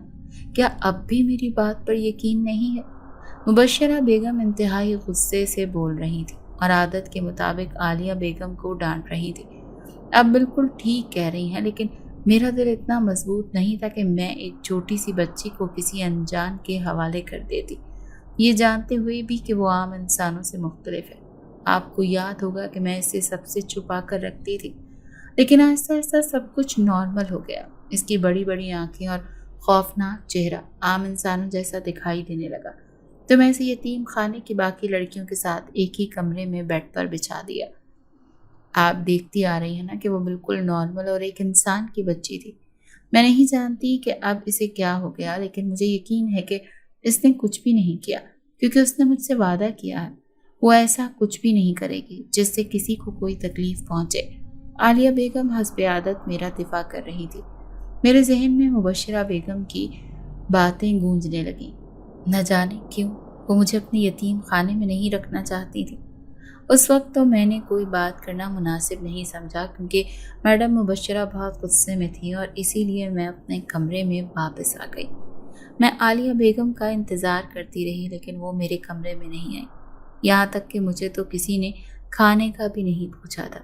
کیا اب بھی میری بات پر یقین نہیں ہے؟ مبشرہ بیگم انتہائی غصے سے بول رہی تھی اور عادت کے مطابق عالیہ بیگم کو ڈانٹ رہی تھی۔ اب بالکل ٹھیک کہہ رہی ہیں، لیکن میرا دل اتنا مضبوط نہیں تھا کہ میں ایک چھوٹی سی بچی کو کسی انجان کے حوالے کر دیتی، یہ جانتے ہوئے بھی کہ وہ عام انسانوں سے مختلف ہے۔ آپ کو یاد ہوگا کہ میں اسے سب سے چھپا کر رکھتی تھی، لیکن آہستہ آہستہ سب کچھ نارمل ہو گیا۔ اس کی بڑی بڑی آنکھیں اور خوفناک چہرہ عام انسانوں جیسا دکھائی دینے لگا، تو میں اسے یتیم خانے کی باقی لڑکیوں کے ساتھ ایک ہی کمرے میں بیڈ پر بچھا دیا۔ آپ دیکھتی آ رہی ہیں نا کہ وہ بالکل نارمل اور ایک انسان کی بچی تھی۔ میں نہیں جانتی کہ اب اسے کیا ہو گیا، لیکن مجھے یقین ہے کہ اس نے کچھ بھی نہیں کیا، کیونکہ اس نے مجھ سے وعدہ کیا ہے وہ ایسا کچھ بھی نہیں کرے گی جس سے کسی کو کوئی تکلیف پہنچے۔ عالیہ بیگم حسب عادت میرا دفاع کر رہی تھی۔ میرے ذہن میں مبشرہ بیگم کی باتیں گونجنے لگیں۔ نہ جانے کیوں وہ مجھے اپنے یتیم خانے میں نہیں رکھنا چاہتی تھی۔ اس وقت تو میں نے کوئی بات کرنا مناسب نہیں سمجھا، کیونکہ میڈم مبشرہ بہت غصے میں تھی اور اسی لیے میں اپنے کمرے میں واپس آ گئی۔ میں عالیہ بیگم کا انتظار کرتی رہی، لیکن وہ میرے کمرے میں نہیں آئی۔ یہاں تک کہ مجھے تو کسی نے کھانے کا بھی نہیں پوچھا تھا،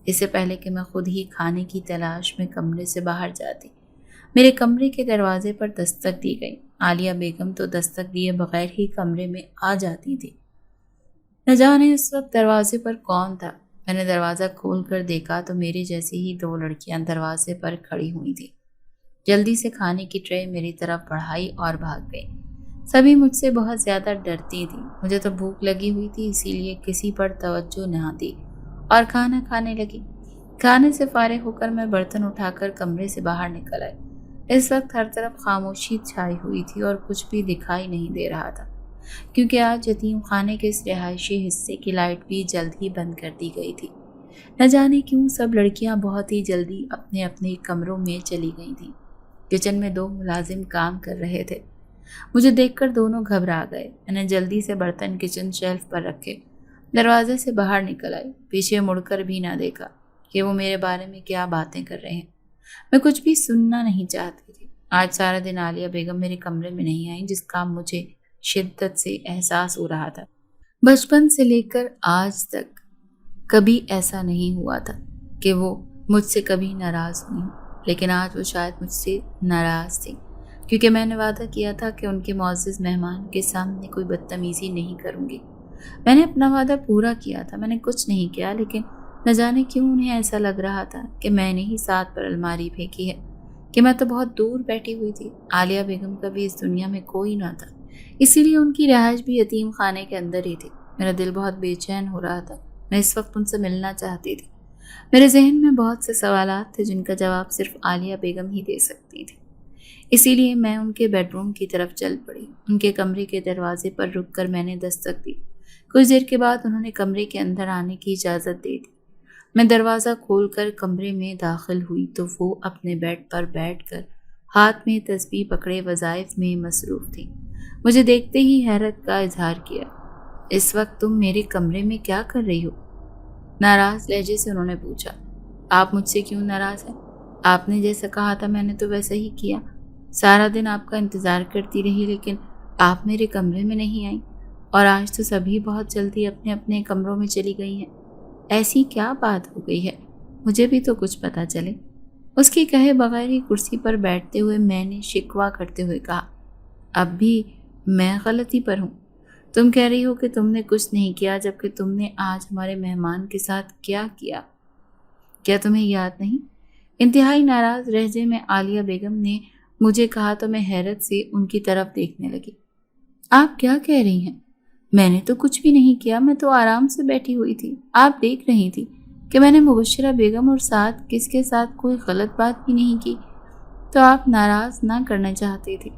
اس سے پہلے کہ میں خود ہی کھانے کی تلاش میں کمرے سے باہر جاتی۔ میرے کمرے کے دروازے پر دستک دی گئی۔ عالیہ بیگم تو دستک دیے بغیر ہی کمرے میں آ جاتی تھی۔ نہ جانے اس وقت دروازے پر کون تھا۔ میں نے دروازہ کھول کر دیکھا تو میرے جیسی ہی دو لڑکیاں دروازے پر کھڑی ہوئی تھیں۔ جلدی سے کھانے کی ٹرے میری طرف بڑھائی اور بھاگ گئی۔ سبھی مجھ سے بہت زیادہ ڈرتی تھیں۔ مجھے تو بھوک لگی ہوئی تھی، اسی لیے کسی پر توجہ نہ دی اور کھانا کھانے لگی۔ کھانے سے فارغ ہو کر میں برتن اٹھا کر کمرے سے باہر نکل آئی۔ اس وقت ہر طرف خاموشی چھائی ہوئی تھی اور کچھ بھی دکھائی نہیں دے رہا تھا، کیونکہ آج یتیم خانے کے اس رہائشی حصے کی لائٹ بھی جلد ہی بند کر دی گئی تھی۔ نہ جانے کیوں سب لڑکیاں بہت ہی جلدی اپنے اپنے کمروں میں چلی گئی تھیں۔ کچن میں دو ملازم کام کر رہے تھے۔ مجھے دیکھ کر دونوں گھبرا گئے۔ میں نے جلدی سے برتن کچن شیلف پر رکھے، دروازے سے باہر نکل آئی۔ پیچھے مڑ کر بھی نہ دیکھا کہ وہ میرے بارے میں کیا باتیں کر رہے ہیں۔ میں کچھ بھی سننا نہیں چاہتی تھی۔ آج سارا دن عالیہ بیگم میرے کمرے میں نہیں آئی، جس کا مجھے شدت سے احساس ہو رہا تھا۔ بچپن سے لے کر آج تک کبھی ایسا نہیں ہوا تھا کہ وہ مجھ سے کبھی ناراض ہوئی ہوں، لیکن آج وہ شاید مجھ سے ناراض تھی، کیونکہ میں نے وعدہ کیا تھا کہ ان کے معزز مہمان کے سامنے کوئی بدتمیزی نہیں کروں گی۔ میں نے اپنا وعدہ پورا کیا تھا، میں نے کچھ نہیں کیا، لیکن نہ جانے کیوں انہیں ایسا لگ رہا تھا کہ میں نے ہی ساتھ پر الماری پھینکی ہے، کہ میں تو بہت دور بیٹھی ہوئی تھی۔ عالیہ بیگم کا بھی اس دنیا میں کوئی نہ تھا، اسی لیے ان کی رہائش بھی یتیم خانے کے اندر ہی تھی۔ میرا دل بہت بے چین ہو رہا تھا۔ میں اس وقت ان سے ملنا چاہتی تھی۔ میرے ذہن میں بہت سے سوالات تھے جن کا جواب صرف عالیہ بیگم ہی دے سکتی تھی، اسی لیے میں ان کے بیڈ روم کی طرف چل پڑی۔ ان کے کمرے کے دروازے پر رک کر میں نے دستک دی۔ کچھ دیر کے بعد انہوں نے کمرے کے اندر آنے کی اجازت دے دی۔ میں دروازہ کھول کر کمرے میں داخل ہوئی تو وہ اپنے بیڈ پر بیٹھ کر ہاتھ میں تسبیح پکڑے وظائف میں مصروف تھی۔ مجھے دیکھتے ہی حیرت کا اظہار کیا۔ इस वक्त तुम मेरे कमरे में क्या कर रही हो? नाराज लहजे से उन्होंने पूछा। आप मुझसे क्यों नाराज हैं? आपने जैसा कहा था मैंने तो वैसा ही किया। सारा दिन आपका इंतज़ार करती रही, लेकिन आप मेरे कमरे में नहीं आई, और आज तो सभी बहुत जल्दी अपने अपने कमरों में चली गई हैं। ऐसी क्या बात हो गई है? मुझे भी तो कुछ पता चले। उसके कहे बगैर ही कुर्सी पर बैठते हुए मैंने शिकवा करते हुए कहा, अब भी मैं गलती पर हूँ। तुम कह रही हो कि तुमने कुछ नहीं किया, जबकि तुमने आज हमारे मेहमान के साथ क्या किया? क्या तुम्हें याद नहीं? इंतहाई नाराज लहजे में आलिया बेगम ने मुझे कहा तो मैं हैरत से उनकी तरफ देखने लगी। आप क्या कह रही हैं? मैंने तो कुछ भी नहीं किया, मैं तो आराम से बैठी हुई थी। आप देख रही थी कि मैंने मुबश्शिरा बेगम और साथ किसके साथ कोई गलत बात भी नहीं की। तो आप नाराज ना करना चाहती थी,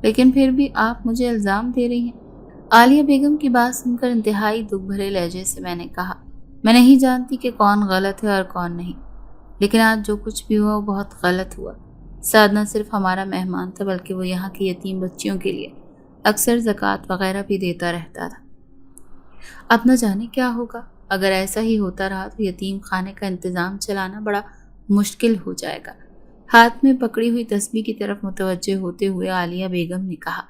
लेकिन फिर भी आप मुझे इल्ज़ाम दे रही हैं। आलिया बेगम की बात सुनकर इंतहाई दुख भरे लहजे से मैंने कहा, मैं नहीं जानती कि कौन गलत है और कौन नहीं, लेकिन आज जो कुछ भी हुआ वो बहुत गलत हुआ। साद न सिर्फ हमारा मेहमान था, बल्कि वो यहाँ की यतीम बच्चियों के लिए अक्सर ज़कात वगैरह भी देता रहता था। अब न जाने क्या होगा। अगर ऐसा ही होता रहा तो यतीम खाने का इंतज़ाम चलाना बड़ा मुश्किल हो जाएगा। हाथ में पकड़ी हुई तस्बीह की तरफ मुतवज्जे होते हुए आलिया बेगम ने कहा,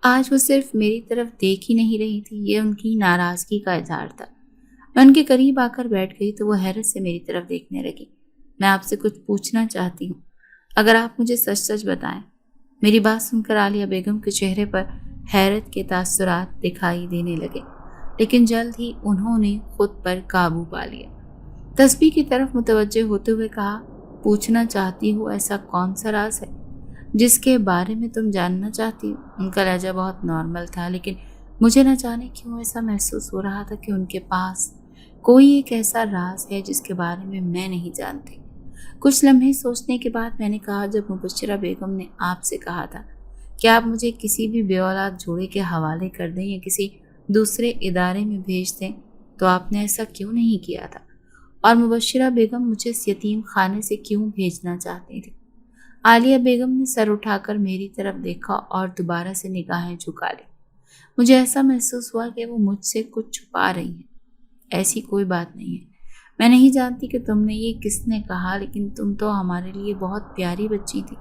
आज वो सिर्फ मेरी तरफ देख ही नहीं रही थी, ये उनकी नाराज़गी का इजहार था। मैं उनके करीब आकर बैठ गई तो वो हैरत से मेरी तरफ देखने लगी। मैं आपसे कुछ पूछना चाहती हूँ, अगर आप मुझे सच सच बताएं। मेरी बात सुनकर आलिया बेगम के चेहरे पर हैरत के तासुरात दिखाई देने लगे, लेकिन जल्द ही उन्होंने खुद पर काबू पा लिया। तस्बीह की तरफ मुतवज्जे होते हुए कहा, पूछना चाहती हूँ ऐसा कौन सा राज है जिसके बारे में तुम जानना चाहती हो? उनका लहजा बहुत नॉर्मल था, लेकिन मुझे न जाने क्यों ऐसा महसूस हो रहा था कि उनके पास कोई एक ऐसा राज है जिसके बारे में मैं नहीं जानती। कुछ लम्हे सोचने के बाद मैंने कहा, जब मुबश्शिरा बेगम ने आपसे कहा था कि आप मुझे किसी भी बेऔलाद जोड़े के हवाले कर दें या किसी दूसरे इदारे में भेज दें, तो आपने ऐसा क्यों नहीं किया था? और मुबश्शिरा बेगम मुझे इस यतीम खाने से क्यों भेजना चाहती थी? आलिया बेगम ने सर उठाकर मेरी तरफ देखा और दोबारा से निगाहें झुका ली। मुझे ऐसा महसूस हुआ कि वो मुझसे कुछ छुपा रही हैं। ऐसी कोई बात नहीं है। मैं नहीं जानती कि तुमने ये किसने कहा, लेकिन तुम तो हमारे लिए बहुत प्यारी बच्ची थी।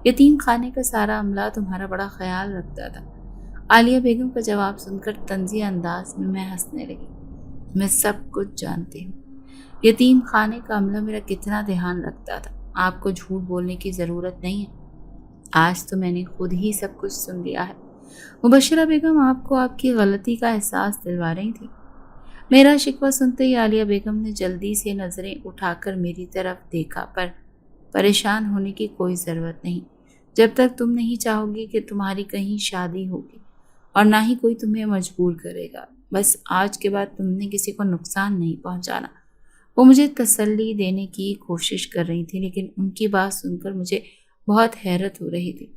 यतीम खाने का सारा अमला तुम्हारा बड़ा ख्याल रखता था। आलिया बेगम का जवाब सुनकर तंज़िया अंदाज में मैं हंसने लगी। मैं सब कुछ जानती हूँ। यतीम खाने का अमला मेरा कितना ध्यान रखता था। आपको झूठ बोलने की ज़रूरत नहीं है। आज तो मैंने खुद ही सब कुछ सुन लिया है। मुबश्शिरा बेगम आपको आपकी गलती का एहसास दिलवा रही थी। मेरा शिकवा सुनते ही आलिया बेगम ने जल्दी से नज़रें उठाकर मेरी तरफ देखा, पर परेशान होने की कोई ज़रूरत नहीं। जब तक तुम नहीं चाहोगी कि तुम्हारी कहीं शादी होगी, और ना ही कोई तुम्हें मजबूर करेगा। बस आज के बाद तुमने किसी को नुकसान नहीं पहुंचाना। वो मुझे तसल्ली देने की कोशिश कर रही थी, लेकिन उनकी बात सुनकर मुझे बहुत हैरत हो रही थी।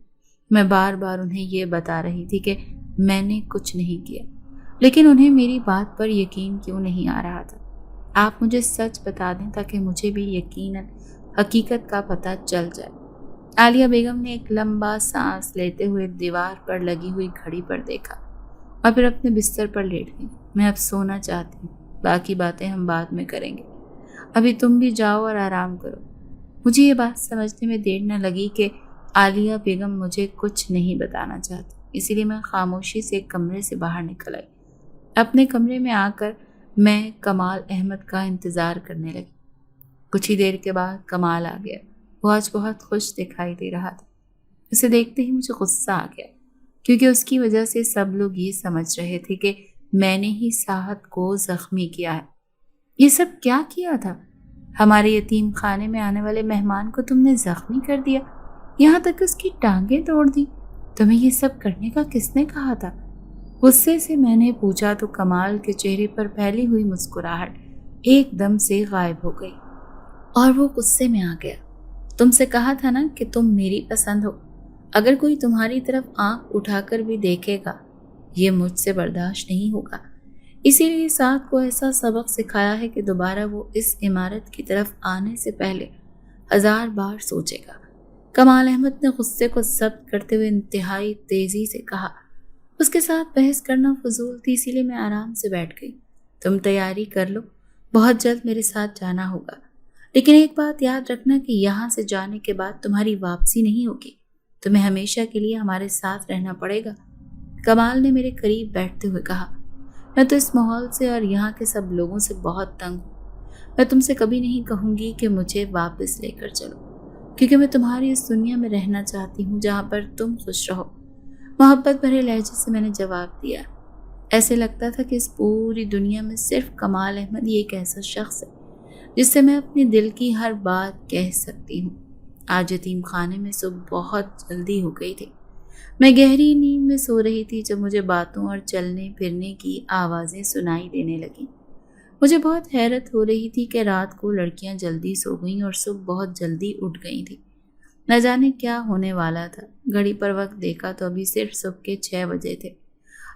मैं बार बार उन्हें ये बता रही थी कि मैंने कुछ नहीं किया, लेकिन उन्हें मेरी बात पर यकीन क्यों नहीं आ रहा था। आप मुझे सच बता दें ताकि मुझे भी यकीनन हकीकत का पता चल जाए। आलिया बेगम ने एक लंबा सांस लेते हुए दीवार पर लगी हुई घड़ी पर देखा और फिर अपने बिस्तर पर लेट गई। मैं अब सोना चाहती हूँ, बाकी बातें हम बाद में करेंगे। अभी तुम भी जाओ और आराम करो। मुझे ये बात समझने में देर न लगी कि आलिया बेगम मुझे कुछ नहीं बताना चाहती, इसीलिए मैं खामोशी से कमरे से बाहर निकल आई। अपने कमरे में आकर मैं कमाल अहमद का इंतज़ार करने लगी। कुछ ही देर के बाद कमाल आ गया। वो आज बहुत खुश दिखाई दे रहा था। उसे देखते ही मुझे गुस्सा आ गया, क्योंकि उसकी वजह से सब लोग ये समझ रहे थे कि मैंने ही साहत को ज़ख्मी किया है। ये सब क्या किया था? हमारे यतीम खाने में आने वाले मेहमान को तुमने ज़ख्मी कर दिया, यहाँ तक उसकी टांगें तोड़ दी। तुम्हें ये सब करने का किसने कहा था? गुस्से से मैंने पूछा तो कमाल के चेहरे पर फैली हुई मुस्कुराहट एकदम से गायब हो गई और वो गुस्से में आ गया। तुमसे कहा था ना कि तुम मेरी पसंद हो। अगर कोई तुम्हारी तरफ आंख उठाकर भी देखेगा, ये मुझसे बर्दाश्त नहीं होगा। इसीलिए साथ को ऐसा सबक सिखाया है कि दोबारा वो इस इमारत की तरफ आने से पहले 1000 बार सोचेगा। कमाल अहमद ने गुस्से को जब्त करते हुए इंतहाई तेजी से कहा, اس کے ساتھ بحث کرنا فضول تھی، اسی لیے میں آرام سے بیٹھ گئی۔ تم تیاری کر لو، بہت جلد میرے ساتھ جانا ہوگا، لیکن ایک بات یاد رکھنا کہ یہاں سے جانے کے بعد تمہاری واپسی نہیں ہوگی، تمہیں ہمیشہ کے لیے ہمارے ساتھ رہنا پڑے گا۔ کمال نے میرے قریب بیٹھتے ہوئے کہا، میں تو اس ماحول سے اور یہاں کے سب لوگوں سے بہت تنگ ہوں۔ میں تم سے کبھی نہیں کہوں گی کہ مجھے واپس لے کر چلو، کیونکہ میں تمہاری اس دنیا میں رہنا چاہتی ہوں جہاں پر تم خوش رہو۔ محبت بھرے لہجے سے میں نے جواب دیا۔ ایسے لگتا تھا کہ اس پوری دنیا میں صرف کمال احمد ہی ایک ایسا شخص ہے جس سے میں اپنے دل کی ہر بات کہہ سکتی ہوں۔ آج یتیم خانے میں صبح بہت جلدی ہو گئی تھی۔ میں گہری نیند میں سو رہی تھی جب مجھے باتوں اور چلنے پھرنے کی آوازیں سنائی دینے لگیں۔ مجھے بہت حیرت ہو رہی تھی کہ رات کو لڑکیاں جلدی سو گئیں اور صبح بہت جلدی اٹھ گئی تھیں۔ نہ جانے کیا ہونے والا تھا۔ گھڑی پر وقت دیکھا تو ابھی صرف صبح کے 6 بجے تھے،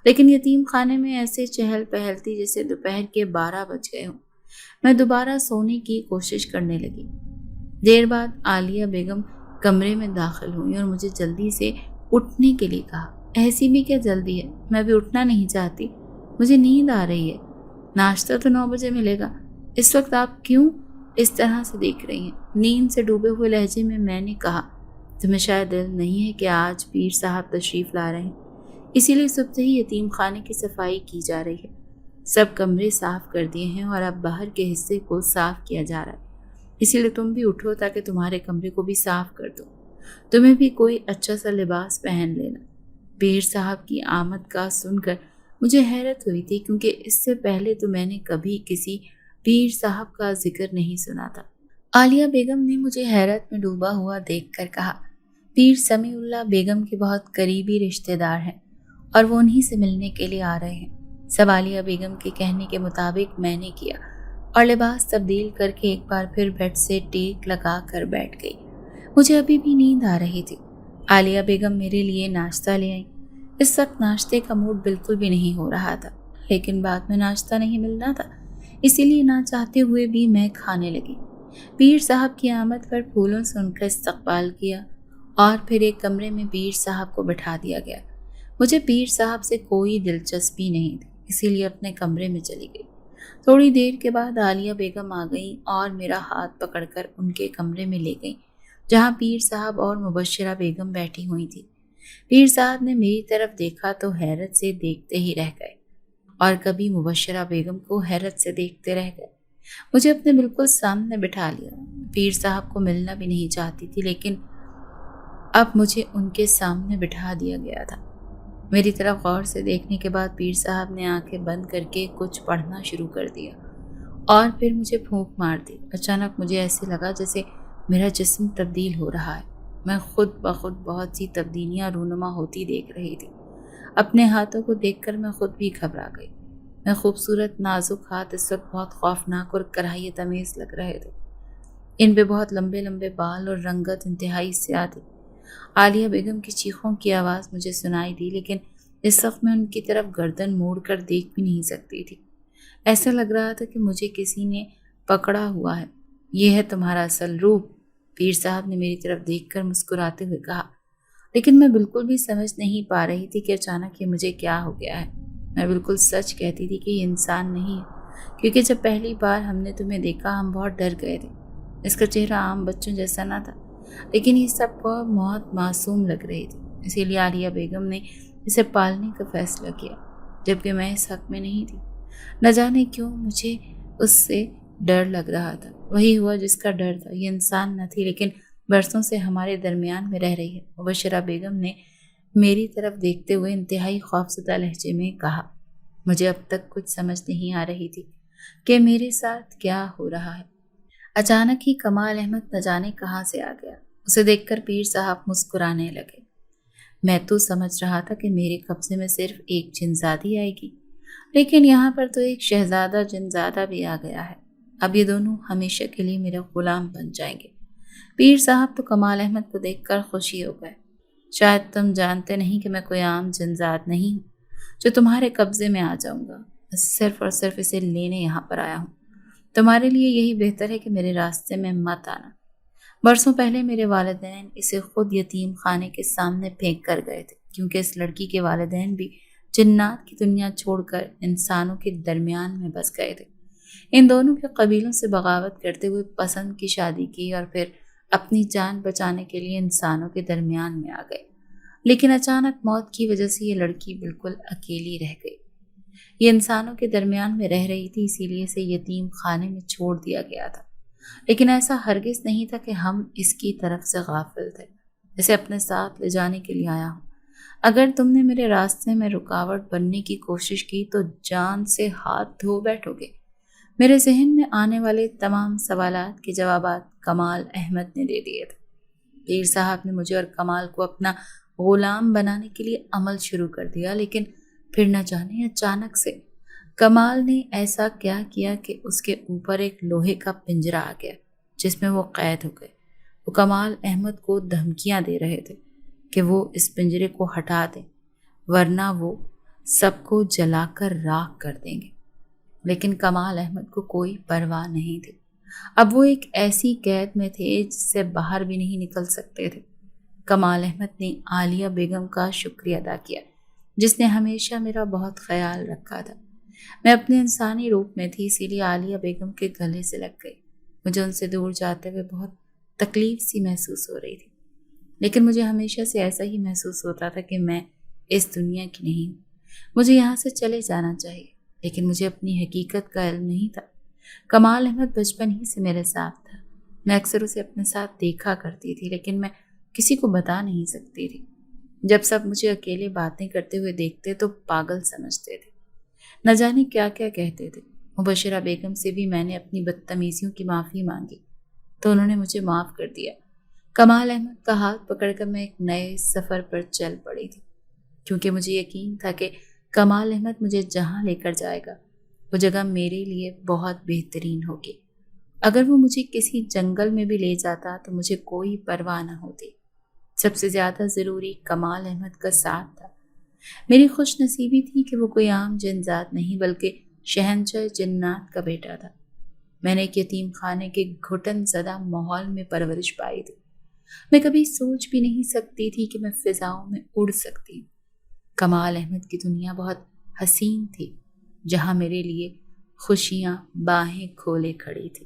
لیکن یتیم خانے میں ایسے چہل پہل تھی جیسے دوپہر کے 12 بج گئے ہوں۔ میں دوبارہ سونے کی کوشش کرنے لگی۔ دیر بعد عالیہ بیگم کمرے میں داخل ہوئی اور مجھے جلدی سے اٹھنے کے لیے کہا۔ ایسی بھی کیا جلدی ہے، میں بھی اٹھنا نہیں چاہتی، مجھے نیند آ رہی ہے۔ ناشتہ تو 9 بجے ملے گا، اس وقت آپ کیوں اس طرح سے دیکھ رہی ہیں؟ نیند سے ڈوبے ہوئے لہجے میں نے کہا، تمہیں شاید دل نہیں ہے کہ آج پیر صاحب تشریف لا رہے ہیں، اسی لیے صبح سے ہی یتیم خانے کی صفائی کی جا رہی ہے۔ سب کمرے صاف کر دیے ہیں اور اب باہر کے حصے کو صاف کیا جا رہا ہے، اسی لیے تم بھی اٹھو تاکہ تمہارے کمرے کو بھی صاف کر دو۔ تمہیں بھی کوئی اچھا سا لباس پہن لینا۔ پیر صاحب کی آمد کا سن کر مجھے حیرت ہوئی تھی، کیونکہ اس سے پہلے تو میں نے کبھی کسی پیر صاحب کا ذکر نہیں سنا تھا۔ عالیہ بیگم نے مجھے حیرت میں ڈوبا ہوا دیکھ کر کہا، پیر سمیع اللہ بیگم کے بہت قریبی رشتہ دار ہیں اور وہ انہی سے ملنے کے لیے آ رہے ہیں۔ سب عالیہ بیگم کے کہنے کے مطابق میں نے کیا اور لباس تبدیل کر کے ایک بار پھر بیڈ سے ٹیک لگا کر بیٹھ گئی۔ مجھے ابھی بھی نیند آ رہی تھی۔ عالیہ بیگم میرے لیے ناشتہ لے آئیں۔ اس وقت ناشتے کا موڈ بالکل بھی نہیں ہو رہا تھا، لیکن بعد میں ناشتہ نہیں ملنا تھا، اسی لیے نہ چاہتے ہوئے بھی میں کھانے لگی۔ پیر صاحب کی آمد پر پھولوں سے ان کا استقبال کیا اور پھر ایک کمرے میں پیر صاحب کو بٹھا دیا گیا۔ مجھے پیر صاحب سے کوئی دلچسپی نہیں تھی، اسی لیے اپنے کمرے میں چلی گئی۔ تھوڑی دیر کے بعد عالیہ بیگم آ گئیں اور میرا ہاتھ پکڑ کر ان کے کمرے میں لے گئیں جہاں پیر صاحب اور مبشرہ بیگم بیٹھی ہوئی تھی۔ پیر صاحب نے میری طرف دیکھا تو حیرت سے دیکھتے ہی رہ گئے اور کبھی مبشرہ بیگم کو حیرت سے دیکھتے رہ گئے۔ مجھے اپنے بالکل سامنے بٹھا لیا۔ پیر صاحب کو ملنا بھی نہیں چاہتی تھی، لیکن اب مجھے ان کے سامنے بٹھا دیا گیا تھا۔ میری طرف غور سے دیکھنے کے بعد پیر صاحب نے آنکھیں بند کر کے کچھ پڑھنا شروع کر دیا اور پھر مجھے پھونک مار دی۔ اچانک مجھے ایسے لگا جیسے میرا جسم تبدیل ہو رہا ہے۔ میں خود بخود بہت سی تبدیلیاں رونما ہوتی دیکھ رہی تھی۔ اپنے ہاتھوں کو دیکھ کر میں خود بھی گھبرا گئی۔ میں خوبصورت نازک ہاتھ اس وقت بہت خوفناک اور کراہیت امیز لگ رہے تھے۔ ان پہ بہت لمبے لمبے بال اور رنگت انتہائی سیاہ تھی۔ عالیہ بیگم کی چیخوں کی آواز مجھے سنائی دی، لیکن اس وقت میں ان کی طرف گردن موڑ کر دیکھ بھی نہیں سکتی تھی۔ ایسا لگ رہا تھا کہ مجھے کسی نے پکڑا ہوا ہے۔ یہ ہے تمہارا اصل روپ، پیر صاحب نے میری طرف دیکھ کر مسکراتے ہوئے کہا، لیکن میں بالکل بھی سمجھ نہیں پا رہی تھی کہ اچانک یہ مجھے کیا ہو گیا ہے۔ میں بالکل سچ کہتی تھی کہ یہ انسان نہیں ہے، کیونکہ جب پہلی بار ہم نے تمہیں دیکھا ہم بہت ڈر گئے تھے۔ اس کا چہرہ عام بچوں جیسا نہ تھا، لیکن یہ سب بہت معصوم لگ رہی تھی، اسی لیے عالیہ بیگم نے اسے پالنے کا فیصلہ کیا، جبکہ میں اس حق میں نہیں تھی۔ نہ جانے کیوں مجھے اس سے ڈر لگ رہا تھا۔ وہی ہوا جس کا ڈر تھا، یہ انسان نہ تھی، لیکن برسوں سے ہمارے درمیان میں رہ رہی ہے۔ مبشرہ بیگم نے میری طرف دیکھتے ہوئے انتہائی خوفزدہ لہجے میں کہا۔ مجھے اب تک کچھ سمجھ نہیں آ رہی تھی کہ میرے ساتھ کیا ہو رہا ہے۔ اچانک ہی کمال احمد نہ جانے کہاں سے آ گیا۔ اسے دیکھ کر پیر صاحب مسکرانے لگے۔ میں تو سمجھ رہا تھا کہ میرے قبضے میں صرف ایک جنزادی آئے گی، لیکن یہاں پر تو ایک شہزادہ جنزادہ بھی آ گیا ہے۔ اب یہ دونوں ہمیشہ کے لیے میرے غلام بن جائیں گے۔ پیر صاحب تو کمال احمد کو دیکھ کر خوشی ہو گئے۔ شاید تم جانتے نہیں کہ میں کوئی عام جنزاد نہیں ہوں جو تمہارے قبضے میں آ جاؤں گا۔ میں صرف اور صرف اسے لینے یہاں پر آیا ہوں۔ تمہارے لیے یہی بہتر ہے کہ میرے راستے میں مت آنا۔ برسوں پہلے میرے والدین اسے خود یتیم خانے کے سامنے پھینک کر گئے تھے، کیونکہ اس لڑکی کے والدین بھی جنات کی دنیا چھوڑ کر انسانوں کے درمیان میں بس گئے تھے۔ ان دونوں کے قبیلوں سے بغاوت کرتے ہوئے پسند کی شادی کی اور پھر اپنی جان بچانے کے لیے انسانوں کے درمیان میں آ گئے۔ لیکن اچانک موت کی وجہ سے یہ لڑکی بالکل اکیلی رہ گئی۔ یہ انسانوں کے درمیان میں رہ رہی تھی، اسی لیے اسے یتیم خانے میں چھوڑ دیا گیا تھا۔ لیکن ایسا ہرگز نہیں تھا کہ ہم اس کی طرف سے غافل تھے۔ اسے اپنے ساتھ لے جانے کے لیے آیا ہوں۔ اگر تم نے میرے راستے میں رکاوٹ بننے کی کوشش کی تو جان سے ہاتھ دھو بیٹھو گے۔ میرے ذہن میں آنے والے تمام سوالات کے جوابات کمال احمد نے دے دیے تھے۔ پیر صاحب نے مجھے اور کمال کو اپنا غلام بنانے کے لیے عمل شروع کر دیا، لیکن پھر نہ جانے اچانک سے کمال نے ایسا کیا کہ اس کے اوپر ایک لوہے کا پنجرا آ گیا جس میں وہ قید ہو گئے۔ وہ کمال احمد کو دھمکیاں دے رہے تھے کہ وہ اس پنجرے کو ہٹا دیں ورنہ وہ سب کو جلا کر راکھ کر دیں گے، لیکن کمال احمد کو کوئی پرواہ نہیں تھی۔ اب وہ ایک ایسی قید میں تھے جس سے باہر بھی نہیں نکل سکتے تھے۔ کمال احمد نے عالیہ بیگم کا شکریہ ادا کیا جس نے ہمیشہ میرا بہت خیال رکھا تھا۔ میں اپنے انسانی روپ میں تھی، اسی لیے عالیہ بیگم کے گلے سے لگ گئی۔ مجھے ان سے دور جاتے ہوئے بہت تکلیف سی محسوس ہو رہی تھی، لیکن مجھے ہمیشہ سے ایسا ہی محسوس ہوتا تھا کہ میں اس دنیا کی نہیں ہوں، مجھے یہاں سے چلے جانا چاہیے، لیکن مجھے اپنی حقیقت کا علم نہیں تھا۔ کمال احمد بچپن ہی سے میرے ساتھ تھا۔ میں اکثر اسے اپنے ساتھ دیکھا کرتی تھی، لیکن میں کسی کو بتا نہیں سکتی تھی۔ جب سب مجھے اکیلے باتیں کرتے ہوئے دیکھتے تو پاگل سمجھتے تھے، نہ جانے کیا کیا کہتے تھے۔ مبشرہ بیگم سے بھی میں نے اپنی بدتمیزیوں کی معافی مانگی تو انہوں نے مجھے معاف کر دیا۔ کمال احمد کا ہاتھ پکڑ کر میں ایک نئے سفر پر چل پڑی تھی، کیونکہ مجھے یقین تھا کہ کمال احمد مجھے جہاں لے کر جائے گا وہ جگہ میرے لیے بہت بہترین ہوگی۔ اگر وہ مجھے کسی جنگل میں بھی لے جاتا تو مجھے کوئی پرواہ نہ ہوتی۔ سب سے زیادہ ضروری کمال احمد کا ساتھ تھا۔ میری خوش نصیبی تھی کہ وہ کوئی عام جن ذات نہیں بلکہ شہنشاہ جنات کا بیٹا تھا۔ میں نے ایک یتیم خانے کے گھٹن زدہ ماحول میں پرورش پائی تھی۔ میں کبھی سوچ بھی نہیں سکتی تھی کہ میں فضاؤں میں اڑ سکتی ہوں۔ کمال احمد کی دنیا بہت حسین تھی، جہاں میرے لیے خوشیاں باہیں کھولے کھڑی تھی۔